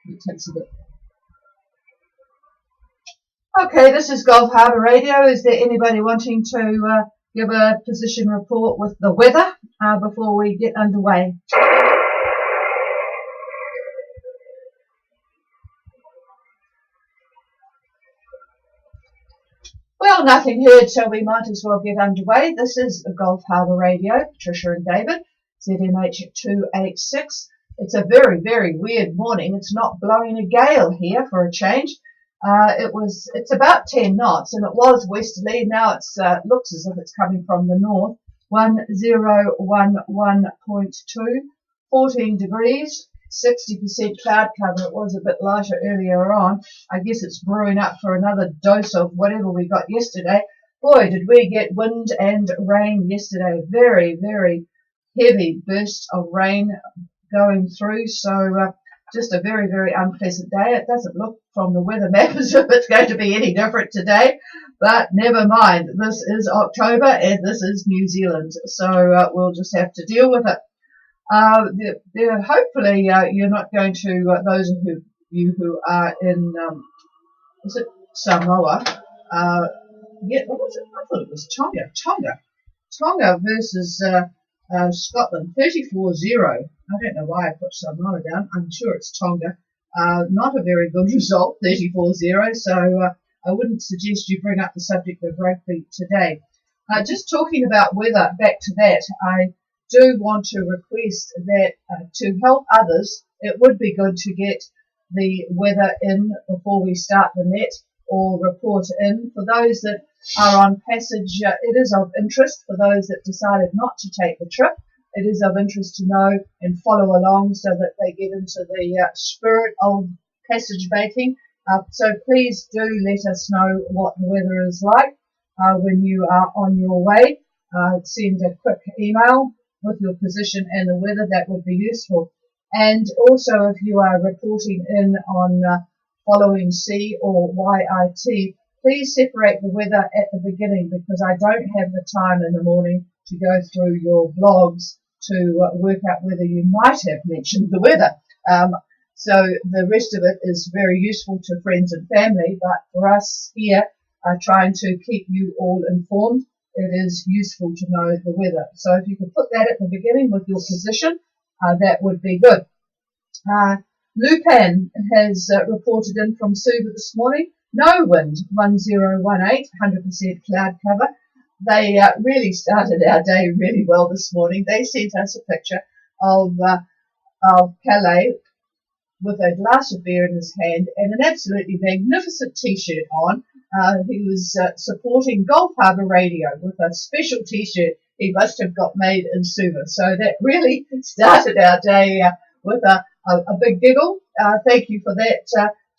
It takes a bit. Okay, this is Gulf Harbour Radio. Is there anybody wanting to give a position report with the weather before we get underway? Well, nothing heard, so we might as well get underway. This is Gulf Harbour Radio, Patricia and David, ZMH 286. It's a very, very weird morning. It's not blowing a gale here for a change. It's about 10 knots, and it was westerly. Now it looks as if it's coming from the north. 1011.2, 14 degrees. 60% cloud cover. It was a bit lighter earlier on. I guess it's brewing up for another dose of whatever we got yesterday. Boy, did we get wind and rain yesterday. Very, very heavy bursts of rain going through. So just a very, very unpleasant day. It doesn't look from the weather map as if it's going to be any different today. But never mind. This is October and this is New Zealand. So we'll just have to deal with it. Hopefully you're not going to, those of you who are in, is it Samoa? What was it? I thought it was Tonga versus Scotland, 34-0. I don't know why I put Samoa down. I'm sure it's Tonga. Not a very good result, 34-0. So I wouldn't suggest you bring up the subject of rugby today. Just talking about weather, back to that, I do want to request that to help others, it would be good to get the weather in before we start the net or report in. For those that are on passage, it is of interest. For those that decided not to take the trip, it is of interest to know and follow along so that they get into the spirit of passage making. So please do let us know what the weather is like when you are on your way. Send a quick email with your position and the weather. That would be useful. And also if you are reporting in on following C or YIT, please separate the weather at the beginning, because I don't have the time in the morning to go through your blogs to work out whether you might have mentioned the weather. So the rest of it is very useful to friends and family, but for us here trying to keep you all informed, it is useful to know the weather. So if you could put that at the beginning with your position, that would be good. Lupan has reported in from Suva this morning. No wind, 1018, 100% cloud cover. They really started our day really well this morning. They sent us a picture of Calais with a glass of beer in his hand and an absolutely magnificent T-shirt on. He was supporting Gulf Harbour Radio with a special T-shirt he must have got made in Suva. So that really started our day with a big giggle. Thank you for that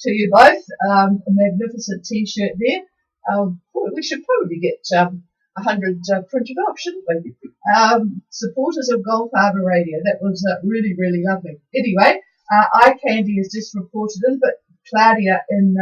to you both. A magnificent T-shirt there. We should probably get 100 printed off, shouldn't we? Supporters of Gulf Harbour Radio. That was really, really lovely. Anyway, iCandy has just reported in, but Claudia in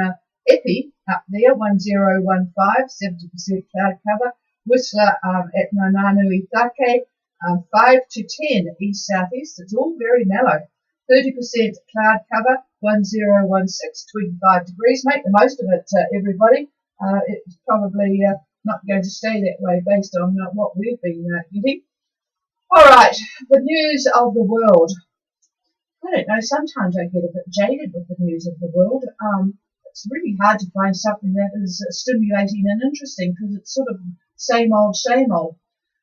Epi up there, 1015, 70% cloud cover. Whistler at Nananui Take, 5 to 10 east-southeast. It's all very mellow. 30% cloud cover, 1016, 25 degrees. Make the most of it, everybody. It's probably not going to stay that way based on what we've been getting. All right, the news of the world. I don't know, sometimes I get a bit jaded with the news of the world. It's really hard to find something that is stimulating and interesting, because it's sort of same old, same old.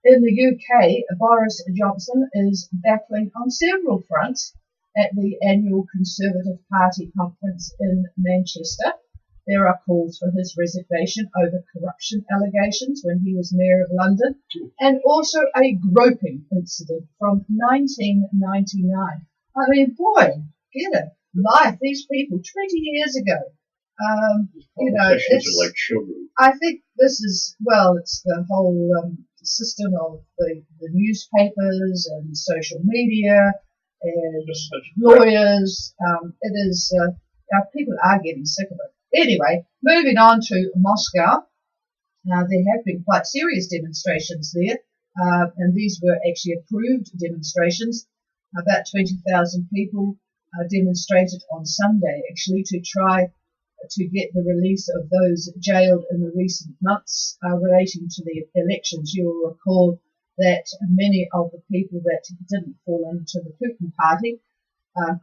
In the UK, Boris Johnson is battling on several fronts at the annual Conservative Party conference in Manchester. There are calls for his resignation over corruption allegations when he was Mayor of London, and also a groping incident from 1999. I mean, boy, get a life. These people 20 years ago. It's like children. I think this is, well, it's the whole system of the newspapers and social media and lawyers. It is, people are getting sick of it. Anyway, moving on to Moscow. There have been quite serious demonstrations there, and these were actually approved demonstrations. About 20,000 people demonstrated on Sunday, actually, to try to get the release of those jailed in the recent months relating to the elections. You will recall that many of the people that didn't fall into the Putin party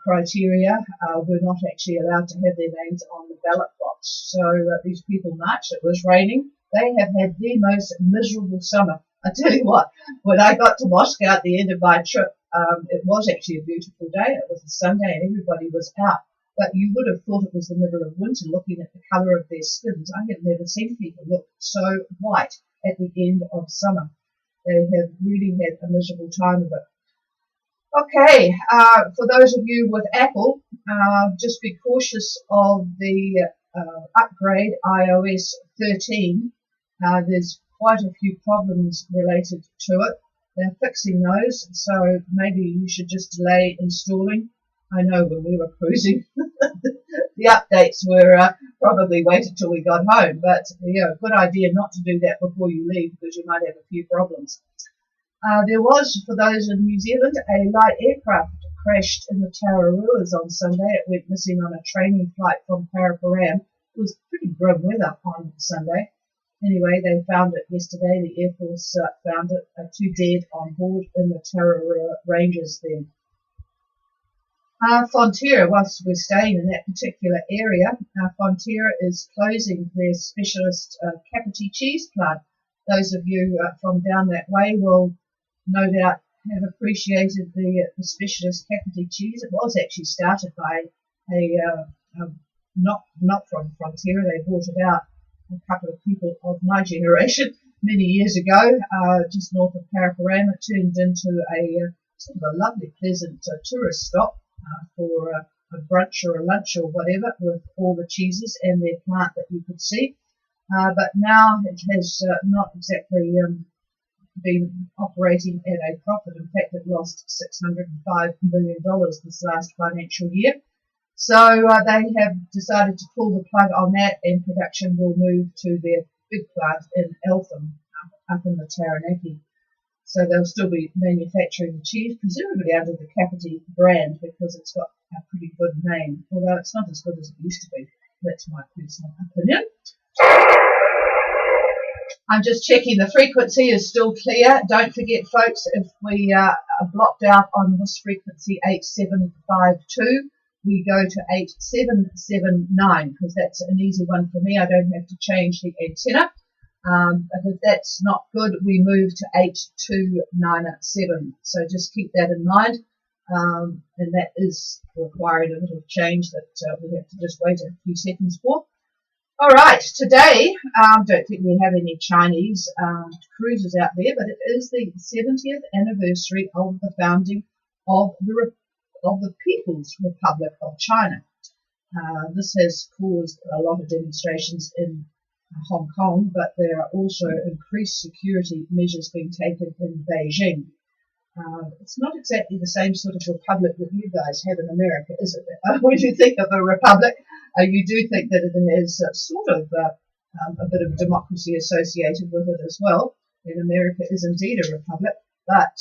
criteria were not actually allowed to have their names on the ballot box. So these people marched. It was raining. They have had the most miserable summer. I tell you what, when I got to Moscow at the end of my trip, it was actually a beautiful day. It was a Sunday and everybody was out. But you would have thought it was the middle of winter looking at the colour of their skins. I have never seen people look so white at the end of summer. They have really had a miserable time of it. Okay, for those of you with Apple, just be cautious of the upgrade iOS 13. There's quite a few problems related to it. They're fixing those, so maybe you should just delay installing. I know when we were cruising, the updates were probably waited till we got home, but good idea not to do that before you leave because you might have a few problems. There was, for those in New Zealand, a light aircraft crashed in the Tararuas on Sunday. It went missing on a training flight from Paraparaumu. It was pretty grim weather on Sunday. Anyway, they found it yesterday. The Air Force found it, 2 dead on board in the Tararua Ranges there. Fonterra, whilst we're staying in that particular area, Fonterra is closing their specialist Kapiti cheese plant. Those of you from down that way will no doubt have appreciated the specialist Kapiti cheese. It was actually started by not from Fonterra. They brought it out, a couple of people of my generation, many years ago, just north of Paraparaumu. It turned into a sort of a lovely, pleasant tourist stop for a brunch or a lunch or whatever, with all the cheeses and their plant that you could see. But now it has not exactly been operating at a profit. In fact, it lost $605 million this last financial year. So they have decided to pull the plug on that, and production will move to their big plant in Eltham, up in the Taranaki. So they'll still be manufacturing the cheese, presumably under the Kapiti brand, because it's got a pretty good name, although it's not as good as it used to be. That's my personal opinion. I'm just checking the frequency is still clear. Don't forget, folks, if we are blocked out on this frequency 8752, we go to 8779, because that's an easy one for me. I don't have to change the antenna. But if that's not good, we move to 8297. So just keep that in mind. And that is requiring a little change that we have to just wait a few seconds for. All right, today, don't think we have any Chinese cruises out there, but it is the 70th anniversary of the founding of the People's Republic of China. This has caused a lot of demonstrations in Hong Kong, but there are also increased security measures being taken in Beijing. It's not exactly the same sort of republic that you guys have in America, is it? When you think of a republic, you do think that it has sort of a bit of democracy associated with it as well. And America is indeed a republic, but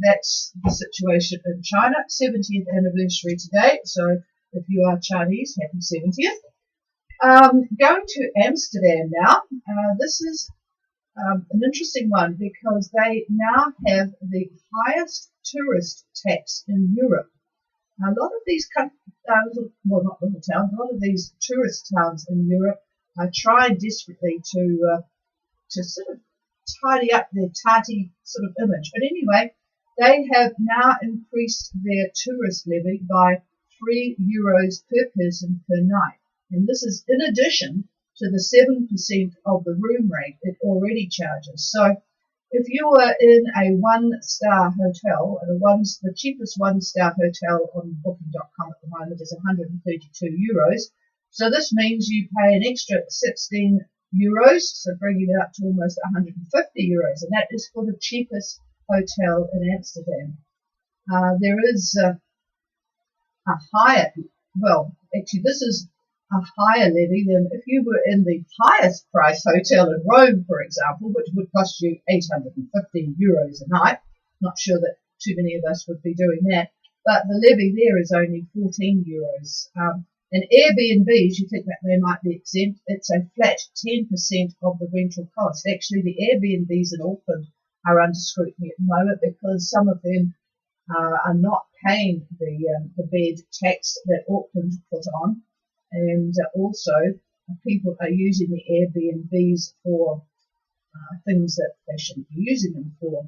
that's the situation in China. 70th anniversary today, so if you are Chinese, happy 70th. Going to Amsterdam now. This is an interesting one because they now have the highest tourist tax in Europe. A lot of these well, not little towns, a lot of these tourist towns in Europe are trying desperately to sort of tidy up their tarty sort of image. But anyway, they have now increased their tourist levy by €3 per person per night. And this is in addition to the 7% of the room rate it already charges. So if you are in a one-star hotel, the cheapest one-star hotel on booking.com at the moment is €132. So this means you pay an extra €16, so bringing it up to almost €150, and that is for the cheapest hotel in Amsterdam. There is a higher, well, actually this is a higher levy than if you were in the highest price hotel in Rome, for example, which would cost you €815 a night. Not sure that too many of us would be doing that. but the levy there is only €14. And Airbnbs, you think that they might be exempt, it's a flat 10% of the rental cost. Actually, the Airbnbs in Auckland are under scrutiny at the moment because some of them are not paying the bed tax that Auckland put on, and also people are using the Airbnbs for things that they shouldn't be using them for,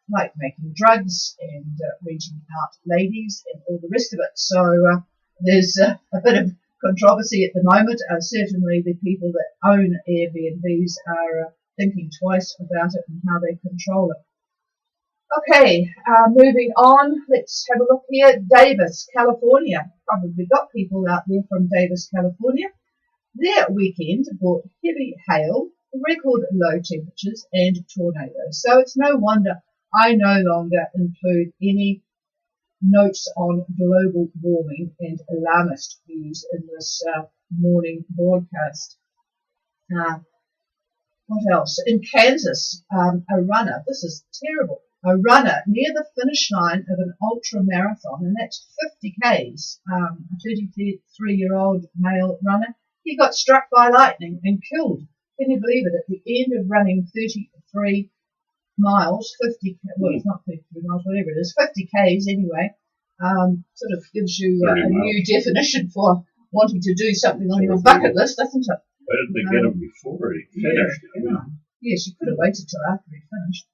like making drugs and renting out ladies and all the rest of it. So there's a bit of controversy at the moment. Certainly the people that own Airbnbs are thinking twice about it and how they control it. Okay, moving on, let's have a look here. Davis, California. Probably got people out there from Davis, California. Their weekend brought heavy hail, record low temperatures, and tornadoes. So it's no wonder I no longer include any notes on global warming and alarmist views in this morning broadcast. What else? In Kansas, a runner, this is terrible, a runner near the finish line of an ultra marathon, and that's 50 Ks, a 33-year-old male runner, he got struck by lightning and killed. Can you believe it? At the end of running 33 miles, 50, well, it's not 33 miles, whatever it is, 50 Ks anyway, sort of gives you a new definition for wanting to do something on your bucket list, doesn't it? Why didn't they get him before he finished? Yes, you could have waited till after he finished.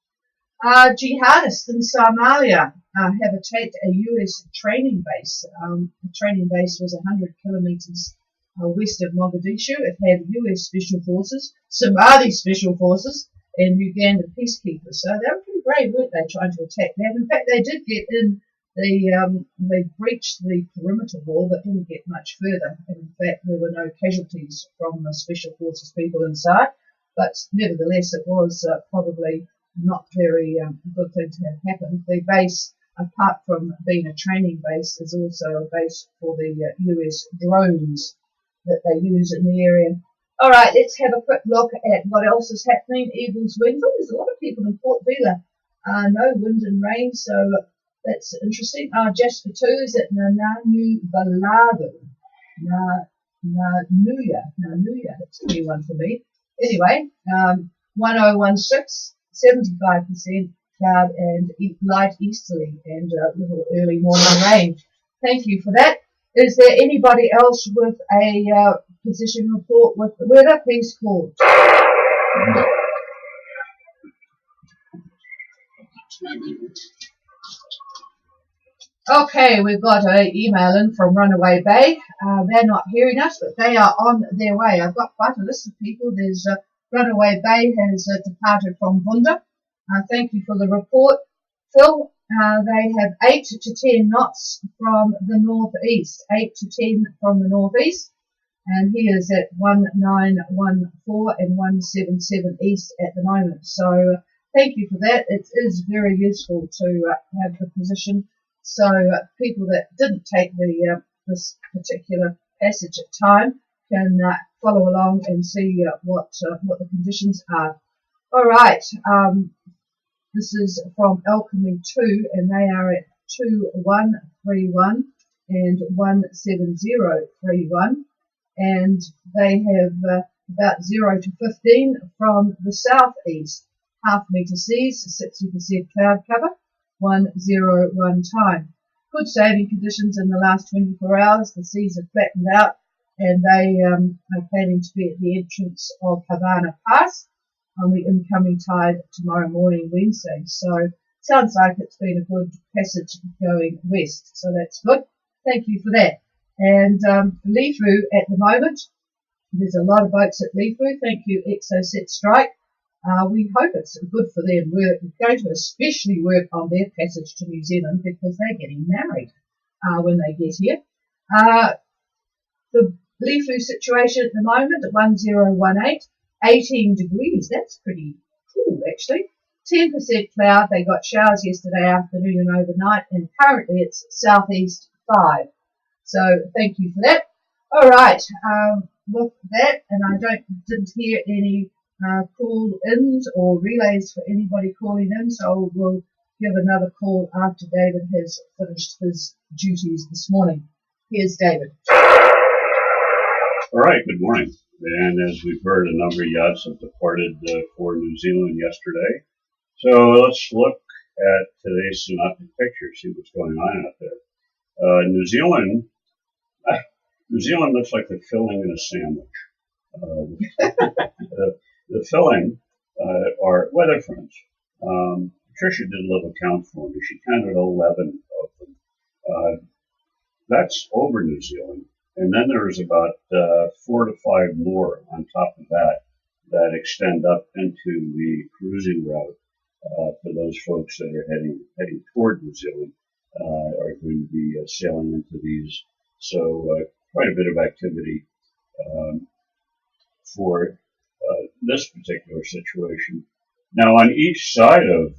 Jihadists in Somalia have attacked a US training base. The training base was 100 kilometres west of Mogadishu. It had US Special Forces, Somali Special Forces, and Ugandan peacekeepers. So they were pretty brave, weren't they, trying to attack that? In fact, they did get in. They breached the perimeter wall, but didn't get much further. And in fact, there were no casualties from the Special Forces people inside. But nevertheless, it was probably not very good thing to have happened. The base, apart from being a training base, is also a base for the US drones that they use in the area. All right, let's have a quick look at what else is happening. Eagles Wings. Oh, there's a lot of people in Port Vila. No wind and rain, so that's interesting. Jasper 2 is at Nananu Balago. Nanuya. That's a new one for me. Anyway, 1016, 75% cloud and light easterly and little early morning rain. Thank you for that. Is there anybody else with a position report with the weather? Please call. Okay, we've got an email in from Runaway Bay. They're not hearing us, but they are on their way. I've got quite a list of people. There's Runaway Bay has departed from Bunda. Thank you for the report, Phil. They have 8 to 10 knots from the northeast, 8 to 10 from the northeast, and he is at 1914 and 177 east at the moment. So thank you for that. It is very useful to have the position. So people that didn't take this particular passage at time can follow along and see what the conditions are. All right, this is from Alchemy 2, and they are at 2131 and 17031, and they have about 0 to 15 from the southeast, half metre seas, 60% cloud cover, 101 time. Good sailing conditions in the last 24 hours. The seas have flattened out, and they are planning to be at the entrance of Havana Pass on the incoming tide tomorrow morning, Wednesday. So sounds like it's been a good passage going west. So that's good. Thank you for that. And Lifu at the moment, there's a lot of boats at Lifu. Thank you, Exocet Strike. We hope it's good for them. We're going to especially work on their passage to New Zealand because they're getting married when they get here. The Lifu situation at the moment at 1018, 18 degrees. That's pretty cool, actually. 10% cloud. They got showers yesterday afternoon and overnight, and currently it's southeast 5. So thank you for that. All right. With that, and I didn't hear any call-ins or relays for anybody calling in, so we'll give another call after David has finished his duties this morning. Here's David. All right, good morning. And as we've heard, a number of yachts have departed for New Zealand yesterday. So let's look at today's synoptic picture, see what's going on out there. New Zealand looks like the filling in a sandwich. The filling are weather fronts. Patricia did a little count for me. She counted 11 of them. That's over New Zealand. And then there's about 4 to 5 more on top of that extend up into the cruising route for those folks that are heading toward New Zealand, are going to be sailing into these. So quite a bit of activity for this particular situation. Now, on each side of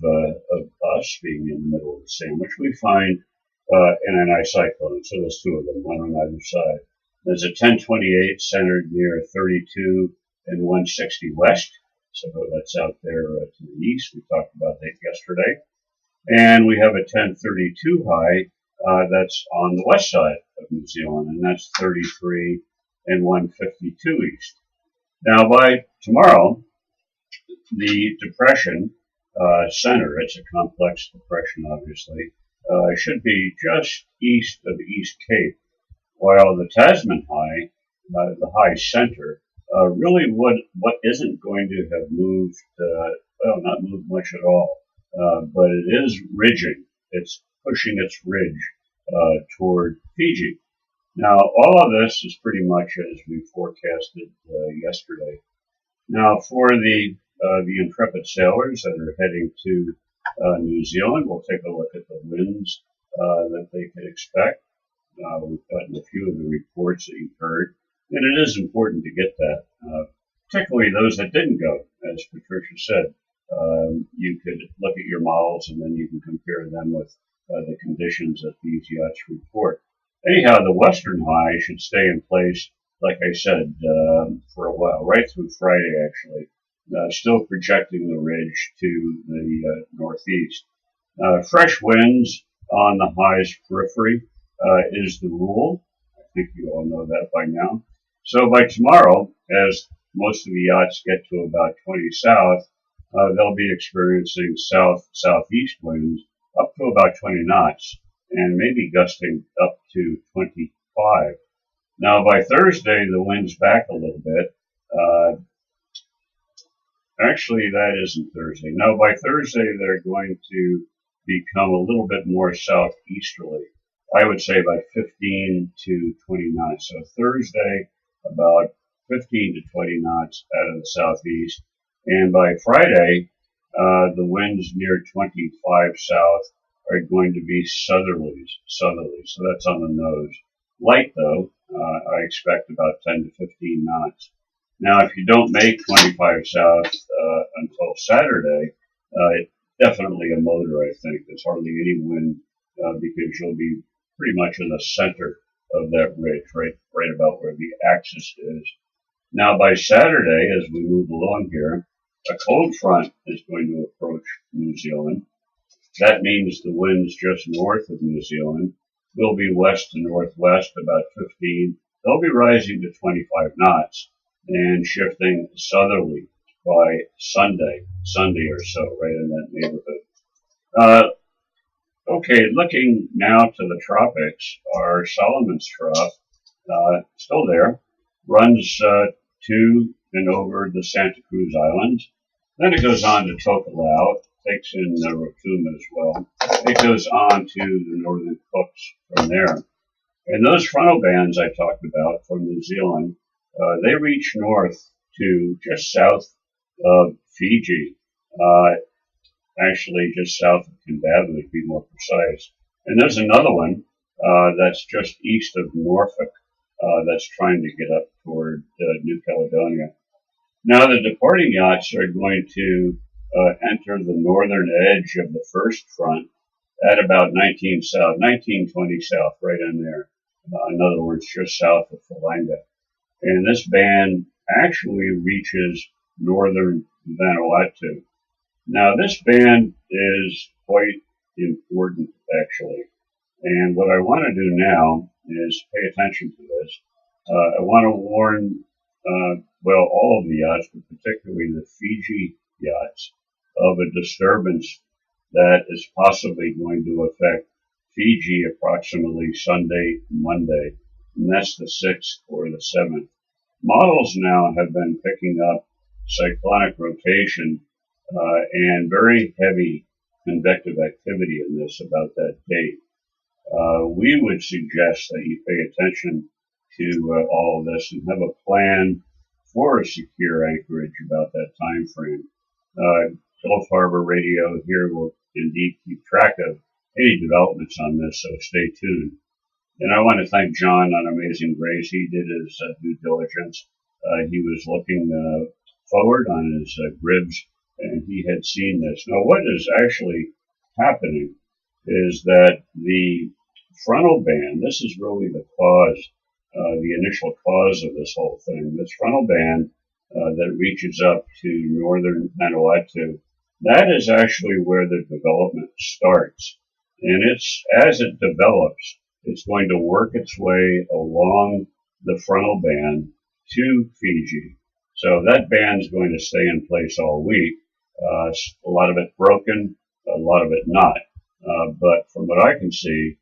us, being in the middle of the sandwich, we find an anticyclone. So there's 2 of them, one on either side. There's a 1028 centered near 32 and 160 west. So that's out there to the east. We talked about that yesterday. And we have a 1032 high that's on the west side of New Zealand, and that's 33 and 152 east. Now, by tomorrow, the depression center, it's a complex depression, obviously, should be just east of East Cape, while the Tasman high, the high center, really what isn't going to have moved, well, not moved much at all, but it is ridging. It's pushing its ridge toward Fiji. Now, all of this is pretty much as we forecasted yesterday. Now, for the intrepid sailors that are heading to New Zealand, we'll take a look at the winds that they could expect. We've gotten a few of the reports that you've heard, and it is important to get that, particularly those that didn't go. As Patricia said, you could look at your models and then you can compare them with the conditions that these yachts report. Anyhow, the western high should stay in place, like I said, for a while, right through Friday actually, still projecting the ridge to the northeast. Fresh winds on the high's periphery is the rule. I think you all know that by now. So by tomorrow, as most of the yachts get to about 20 south, they'll be experiencing southeast winds up to about 20 knots and maybe gusting up to 25. Now by Thursday, the wind's back a little bit. Actually, that isn't Thursday. No, by Thursday, they're going to become a little bit more southeasterly. I would say about 15 to 20 knots. So Thursday, about 15 to 20 knots out of the southeast. And by Friday, the winds near 25 south are going to be southerlies. So that's on the nose. Light, though, I expect about 10 to 15 knots. Now, if you don't make 25 south until Saturday, definitely a motor, I think. There's hardly any wind because you'll be pretty much in the center of that ridge, right about where the axis is. Now, by Saturday, as we move along here, a cold front is going to approach New Zealand. That means the winds just north of New Zealand will be west to northwest, about 15. They'll be rising to 25 knots and shifting southerly by Sunday or so, right in that neighborhood. Okay, looking now to the tropics, our Solomon's Trough, still there, runs to and over the Santa Cruz Islands. Then it goes on to Tokelau, takes in Rotuma as well. It goes on to the Northern Cooks from there. And those frontal bands I talked about from New Zealand, they reach north to just south of Fiji, actually just south of Kinbavu to be more precise. And there's another one that's just east of Norfolk that's trying to get up toward New Caledonia. Now the departing yachts are going to enter the northern edge of the first front at about 19 south, 1920 south, right in there. In other words, just south of Falanga. And this band actually reaches northern Vanuatu. Now this band is quite important, actually. And what I want to do now is pay attention to this. I want to warn, all of the yachts, but particularly the Fiji yachts, of a disturbance that is possibly going to affect Fiji approximately Sunday, Monday, and that's the 6th or the 7th. Models now have been picking up cyclonic rotation and very heavy convective activity in this about that date. We would suggest that you pay attention to all of this and have a plan for a secure anchorage about that time frame. Gulf Harbor Radio here will indeed keep track of any developments on this, so stay tuned. And I want to thank John on Amazing Grace. He did his due diligence. He was looking forward on his grids, and he had seen this. Now, what is actually happening is that the frontal band, this is really the cause, the initial cause of this whole thing. This frontal band that reaches up to northern Vanuatu, that is actually where the development starts. And as it develops, it's going to work its way along the frontal band to Fiji. So that band's going to stay in place all week. A lot of it broken, a lot of it not. But from what I can see,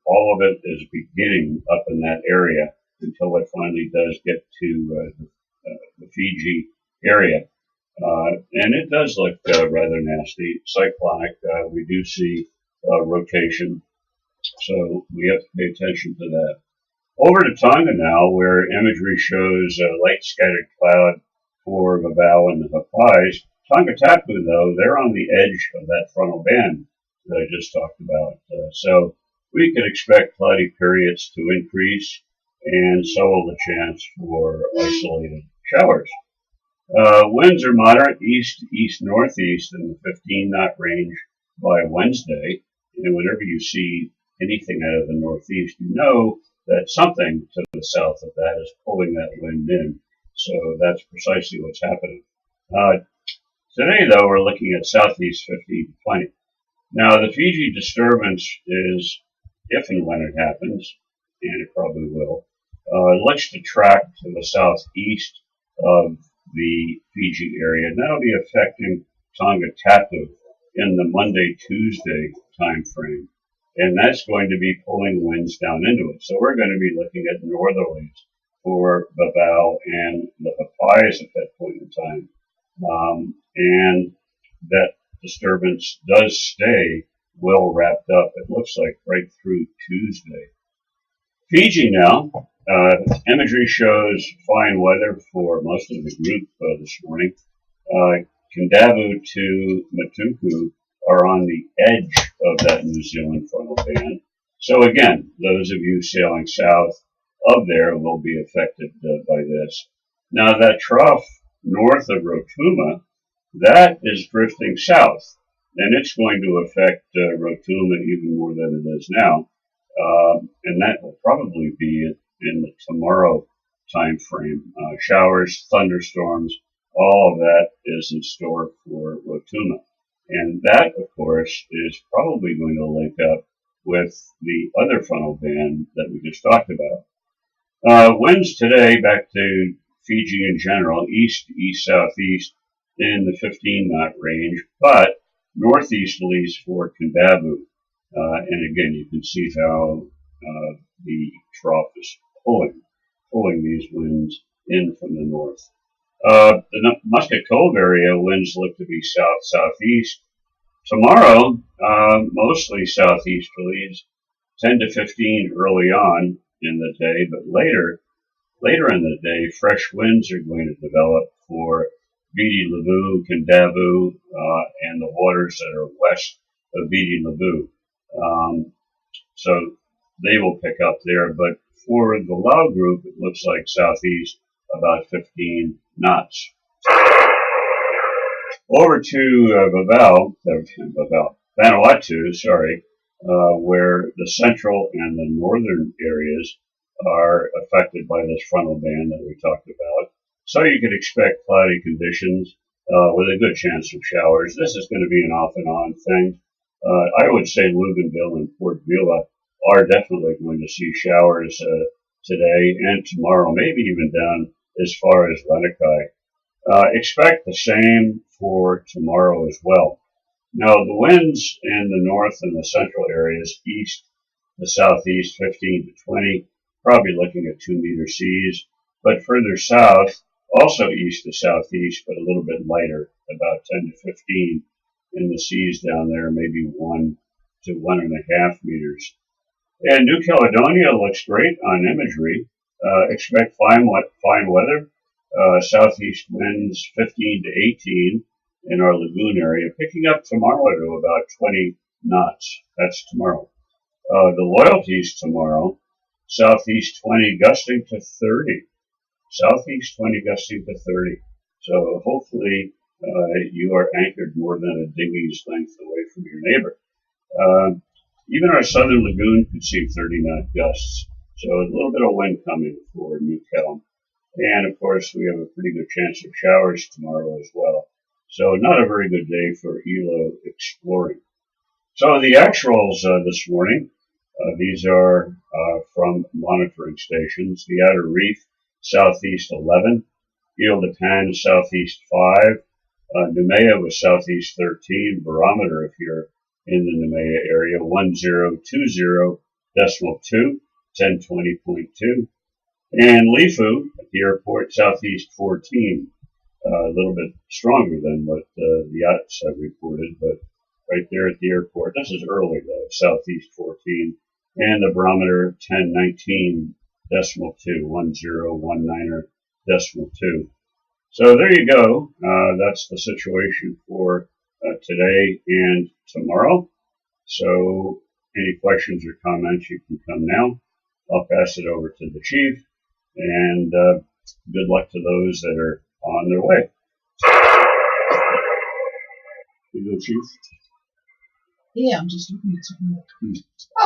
all of it is beginning up in that area until it finally does get to the Fiji area. And it does look rather nasty, cyclonic. We do see rotation, so we have to pay attention to that. Over to Tonga now, where imagery shows light scattered cloud for Vavau and the Hapais. Tonga Tapu, though, they're on the edge of that frontal band that I just talked about. So we can expect cloudy periods to increase, and so will the chance for isolated showers. Winds are moderate east, northeast in the 15-knot range by Wednesday. And whenever you see anything out of the northeast, you know that something to the south of that is pulling that wind in. So that's precisely what's happening. Today, though, we're looking at southeast 15 to 20. Now, the Fiji disturbance is, if and when it happens, and it probably will, it looks to track to the southeast of the Fiji area, and that'll be affecting Tonga Tapu in the Monday-Tuesday time frame. And that's going to be pulling winds down into it. So we're going to be looking at northerlies for Vavau and the Hapais at that point in time. And that disturbance does stay well wrapped up, it looks like, right through Tuesday. Fiji now, imagery shows fine weather for most of the group this morning. Kindavu to Matuku are on the edge of that New Zealand frontal band. So again, those of you sailing south of there will be affected by this. Now that trough north of Rotuma, that is drifting south, and it's going to affect Rotuma even more than it is now. And that will probably be in the tomorrow time frame. Showers, thunderstorms, all of that is in store for Rotuma. And that, of course, is probably going to link up with the other frontal band that we just talked about. Winds today, back to Fiji in general, east, southeast in the 15-knot range, but northeasterlies for Kindavu. And again, you can see how the trough is pulling these winds in from the north. The Muscat Cove area winds look to be south-southeast. Tomorrow, mostly southeasterlies, 10 to 15 early on in the day, but later in the day, fresh winds are going to develop for Viti Levu, Kindavu, and the waters that are west of Viti Levu. So they will pick up there, but for the Lau group, it looks like southeast, about 15 knots. Over to Vanuatu, where the central and the northern areas are affected by this frontal band that we talked about. So you could expect cloudy conditions with a good chance of showers. This is going to be an off and on thing. I would say Luganville and Port Vila are definitely going to see showers today and tomorrow, maybe even down as far as Lenikai. Expect the same for tomorrow as well. Now, the winds in the north and the central areas, east to southeast, 15 to 20, probably looking at 2-meter seas. But further south, also east to southeast, but a little bit lighter, about 10 to 15 in the seas down there, maybe 1 to 1.5 meters. And New Caledonia looks great on imagery. Expect fine weather. Southeast winds 15 to 18 in our lagoon area, picking up tomorrow to about 20 knots. That's tomorrow. The loyalties tomorrow, southeast 20 gusting to 30. Southeast 20 gusting to 30. So hopefully you are anchored more than a dinghy's length away from your neighbor. Even our southern lagoon could see 30-knot gusts. So a little bit of wind coming for New Cal. And of course, we have a pretty good chance of showers tomorrow as well. So not a very good day for ELO exploring. So the actuals this morning, these are from monitoring stations. The Outer Reef, southeast 11. Ile de Pan, southeast 5. Noumea was southeast 13. Barometer, if you're in the Noumea area, 1020.2, 1020.2. And Lifu at the airport, southeast 14, a little bit stronger than what the yachts have reported, but right there at the airport, this is early though, southeast 14, and the barometer 1019.2, 1019.2. So there you go. That's the situation for today and tomorrow. So any questions or comments, you can come now. I'll pass it over to the chief. And good luck to those that are on their way. You go, Chief. Yeah, I'm just looking at something.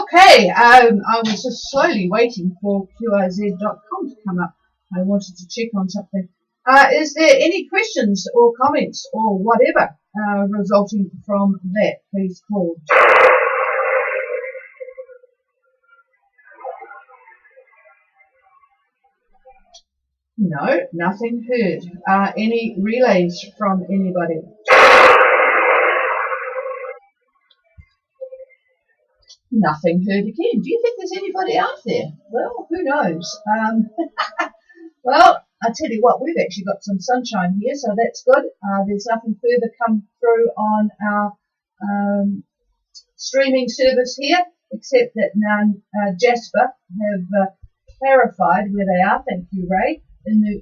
Okay, I was just slowly waiting for QIZ.com to come up. I wanted to check on something. Is there any questions or comments or whatever resulting from that? Please call. No, nothing heard. Any relays from anybody? Nothing heard again. Do you think there's anybody out there? Well, who knows? Well, I tell you what, we've actually got some sunshine here, so that's good. There's nothing further come through on our streaming service here, except that now Jasper have clarified where they are. Thank you, Ray. In the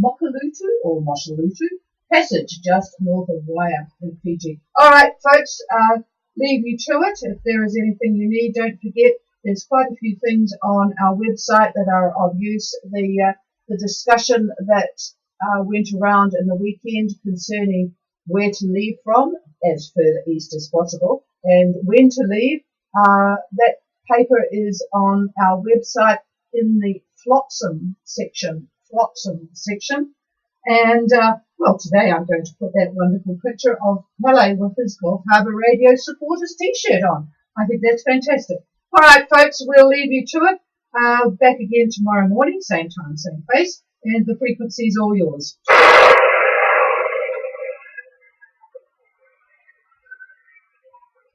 Moshalutu Passage, just north of Waia in Fiji. All right, folks, leave you to it. If there is anything you need, don't forget, there's quite a few things on our website that are of use. The discussion that went around in the weekend concerning where to leave from, as further east as possible, and when to leave, that paper is on our website in the Flotsam section. And, well, today I'm going to put that wonderful picture of Pele with his Gulf Harbour Radio supporters t-shirt on. I think that's fantastic. All right, folks, we'll leave you to it. Back again tomorrow morning, same time, same place, and the frequency's all yours.